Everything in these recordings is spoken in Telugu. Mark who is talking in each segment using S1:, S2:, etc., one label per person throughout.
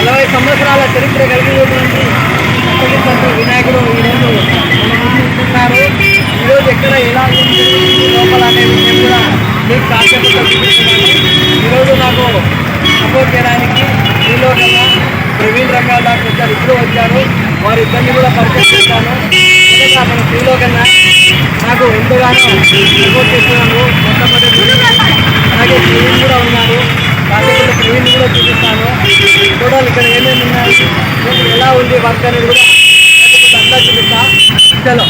S1: 40 సంవత్సరాల చరిత్ర కలిగినటువంటి వినాయకుడు ఈరోజు మన ముందు ఉంటున్నారు. ఈరోజు ఎక్కడ ఎలా లోపల అనే విషయం కూడా మీకు కాన్సెప్ట్లో చూపిస్తున్నాను. ఈరోజు నాకు సపోర్ట్ చేయడానికి శ్రీలోకన్న ప్రవీణ్ రంగాల దాకా వచ్చారు, ఇద్దరు వచ్చారు. వారిద్దరిని కూడా పరిచయం చేస్తాను. మొదటగా మన శ్రీలోకన్న నాకు ఎంతగానో సపోర్ట్ చేస్తున్నాను మొట్టమొదటి. అలాగే ప్రవీణ్ కూడా ఉన్నారు, కాసేపు ప్రవీణ్ కూడా చూపిస్తాను. చూడాలి ఇక్కడ ఏమేమి ఉన్నాయి, ఎలా ఉంది వర్క్ అనేది కూడా అంతా చూపిస్తా. చలో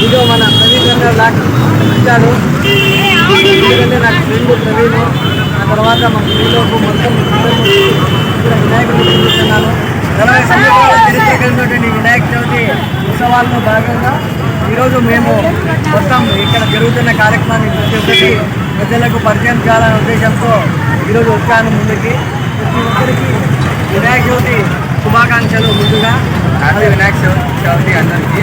S1: ఇదో మన ప్రవీణ్ రంగాల దాకా వచ్చారు. ఎందుకంటే నాకు ఫ్రెండ్ ప్రవీణ్, ఆ తర్వాత మా శ్రీలోకు మొత్తం ఇక్కడ వినాయకుడు చూపిస్తున్నాను. 40 సంవత్సరాల చరిత్ర కలిగినటువంటి వినాయక చవితి ఉత్సవాల్లో భాగంగా ఈరోజు మేము మొత్తం ఇక్కడ జరుగుతున్న కార్యక్రమాన్ని ప్రతి ఒక్కటి ప్రజలకు పరిచయం చేయాలనే ఉద్దేశంతో ఈరోజు వచ్చాను ముందుకి. ప్రతి ఒక్కరికి వినాయక చవితి శుభాకాంక్షలు. ముందుగా
S2: హ్యాపీ వినాయక చవితి అందరికీ.